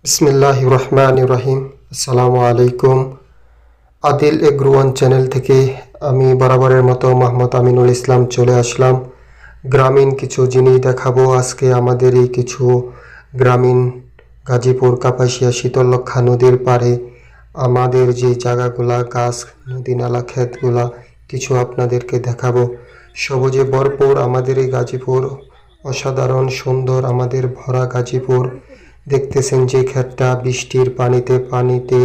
বিসমিল্লাহির রহমানির রহিম। আসসালামু আলাইকুম। আদিল এগ্রোওয়ান চ্যানেল থেকে আমি বরাবরের মতো মোহাম্মদ আমিনুল ইসলাম চলে আসলাম। গ্রামীণ কিছু জিনিস দেখাবো আজকে। আমাদের এই কিছু গ্রামীণ গাজীপুর কাপাসিয়া শীতলক্ষ্যা নদীর পাড়ে আমাদের যে জায়গাগুলা, গাছ, নদী নালা, ক্ষেতগুলা কিছু আপনাদেরকে দেখাবো। সবুজে ভরপুর আমাদের এই গাজীপুর, অসাধারণ সুন্দর আমাদের ভরা গাজীপুর। দেখতেছেন যে ক্ষেতটা বৃষ্টির পানিতে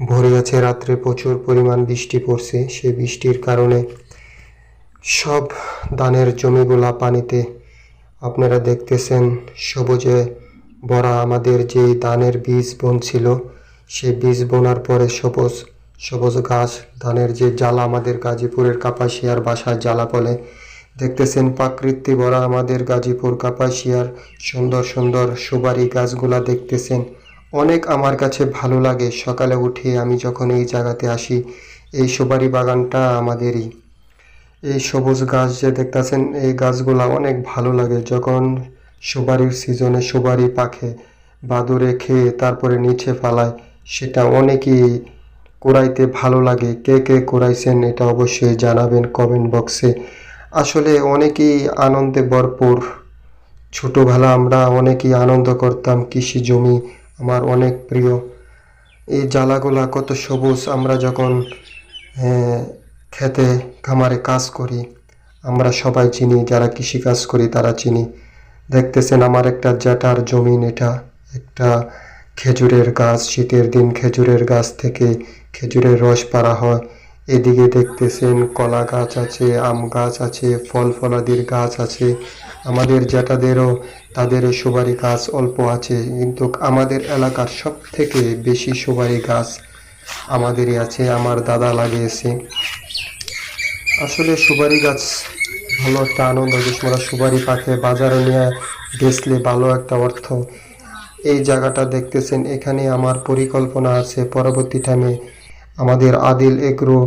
ভরে আছে। রাত্রে প্রচুর পরিমাণ বৃষ্টি পড়ছে, সেই বৃষ্টির কারণে সব ধানের জমিগুলা পানিতে। আপনারা দেখতেছেন সবুজে ভরা আমাদের যে ধানের বীজ বুনছিল, সেই বীজ বোনার পরে সবুজ সবুজ ঘাস, ধানের যে জ্বালা, আমাদের গাজীপুরের কাপাসিয়ার ভাষায় জ্বালা বলে। দেখতেছেন প্রাকৃতি ভরা আমাদের গাজীপুর কাপাসিয়ার সুন্দর সুন্দর সুপারি গাছগুলা দেখতেছেন। অনেক আমার কাছে ভালো লাগে সকালে উঠে আমি যখন এই জায়গাতে আসি। এই সুপারি বাগানটা আমাদেরই। এই সবুজ গাছ যে দেখতেছেন, এই গাছগুলা অনেক ভালো লাগে। যখন সুপারির সিজনে সুপারি পাকে, বাদুড়ে খেয়ে তারপরে নিচে ফালায়, সেটা অনেকই কুড়াইতে ভালো লাগে। কে কে কুড়াইছেন এটা অবশ্যই জানাবেন কমেন্ট বক্সে। আসলে অনেকেই আনন্দে ভরপুর। ছোটোবেলা আমরা অনেকেই আনন্দ করতাম। কৃষি জমি আমার অনেক প্রিয়। এই জ্বালাগুলা কত সবুজ। আমরা যখন খেতে খামারে কাজ করি, আমরা সবাই চিনি, যারা কৃষি কাজ করি তারা চিনি। দেখতেছেন আমার একটা জ্যাঠার জমিন, এটা একটা খেজুরের গাছ। শীতের দিন খেজুরের গাছ থেকে খেজুরের রস পাড়া হয়। এদিকে দেখতেছেন কলা গাছ আছে, আম গাছ আছে, ফল ফলাদির গাছ আছে। আমাদের জ্যাঠাদেরও, তাদেরও সুপারি গাছ অল্প আছে, কিন্তু আমাদের এলাকার সব থেকে বেশি সুপারি গাছ আমাদেরই আছে, আমার দাদা লাগিয়েছে। আসলে সুপারি গাছ ভালো একটা আনন্দ। যে সময় সুপারি পাকে বাজারে নিয়ে বেচলে ভালো একটা অর্থ। এই জায়গাটা দেখতেছেন, এখানে আমার পরিকল্পনা আছে পরবর্তী টাইমে আমাদের আদিল এগ্রো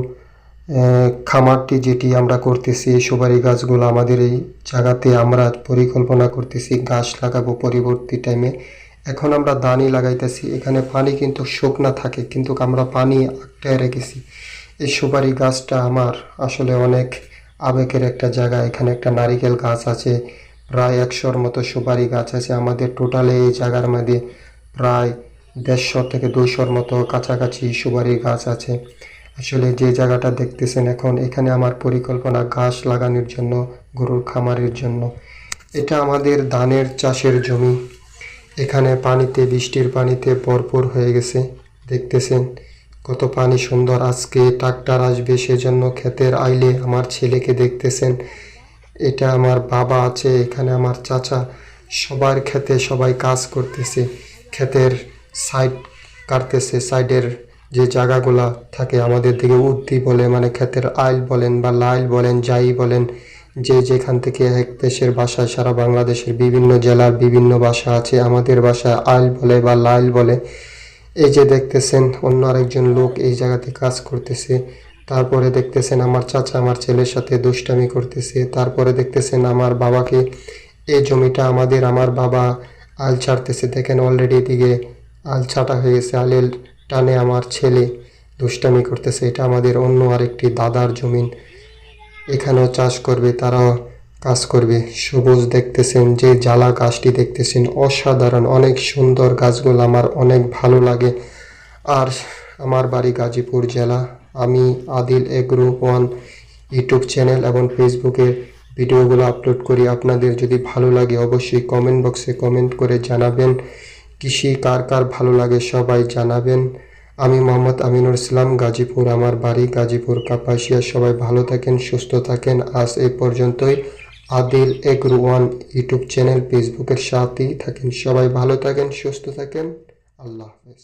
খামারটি যেটি আমরা করতেছি, এই সুপারি গাছগুলো আমাদের এই জায়গাতে আমরা পরিকল্পনা করতেছি গাছ লাগাবো পরবর্তী টাইমে। এখন আমরা দানি লাগাইতেছি। এখানে পানি কিন্তু শুকনা থাকে, কিন্তু আমরা পানি আটকায় রেখেছি। এই সুপারি গাছটা আমার আসলে অনেক আবেগের একটা জায়গা। এখানে একটা নারিকেল গাছ আছে, প্রায় 100-র মতো সুপারি গাছ আছে আমাদের টোটালে এই জায়গার মধ্যে। প্রায় 150 থেকে 200-র মতো কাছাকাছি সুপারি গাছ আছে। আসলে যে জায়গাটা দেখতেছেন এখন, এখানে আমার পরিকল্পনা ঘাস লাগানোর জন্য, গরুর খামারের জন্য। এটা আমাদের ধানের চাষের জমি। এখানে পানিতে, বৃষ্টির পানিতে ভরপুর হয়ে গেছে। দেখতেছেন কত পানি সুন্দর। আজকে ট্রাক্টর আসবে, সেজন্য ক্ষেতের আইলে আমার ছেলেকে দেখতেছেন। এটা আমার বাবা আছে, এখানে আমার চাচা, সবার ক্ষেতে সবাই কাজ করতেছে। ক্ষেতের সাইড কাটতেছে। সাইডের যে জায়গাগুলা থাকে আমাদের দিকে উদ্দি বলে, মানে ক্ষেতের আইল বলেন বা লাইল বলেন, যাই বলেন, যে যেখান থেকে এক দেশের ভাষায়, সারা বাংলাদেশের বিভিন্ন জেলার বিভিন্ন ভাষা আছে। আমাদের ভাষায় আইল বলে বা লাইল বলে। এই যে দেখতেছেন অন্য আরেকজন লোক এই জায়গাতে কাজ করতেছে। তারপরে দেখতেছেন আমার চাচা আমার ছেলের সাথে দুষ্টামি করতেছে। তারপরে দেখতেছেন আমার বাবাকে, এই জমিটা আমাদের, আমার বাবা আল ছাড়তেছে। দেখেন অলরেডি এদিকে আল ছাটা হয়ে গেছে। আলের টানে আমার ছেলে দুষ্টামি করতেছে। এটা আমাদের অন্য আরেকটি দাদার জমিন, এখানেও চাষ করবে, তারাও কাজ করবে। সবুজ দেখতেছেন, যে জ্বালা গাছটি দেখতেছেন অসাধারণ, অনেক সুন্দর গাছগুলো আমার অনেক ভালো লাগে। আর আমার বাড়ি গাজীপুর জেলা। আমি Adil agro one YouTube channel এবং ফেসবুকে ভিডিওগুলো আপলোড করি। আপনাদের যদি ভালো লাগে অবশ্যই কমেন্ট বক্সে কমেন্ট করে জানাবেন। কৃষি কার কার ভালো লাগে সবাই জানাবেন। আমি মোহাম্মদ আমিনুল ইসলাম, গাজীপুর আমার বাড়ি, গাজীপুর কাপাসিয়া। সবাই ভালো থাকেন, সুস্থ থাকেন। আজ এই পর্যন্তই। Adil agro one YouTube channel, ফেসবুকের সাথেই থাকেন। সবাই ভালো থাকেন, সুস্থ থাকেন। আল্লাহ হাফেজ।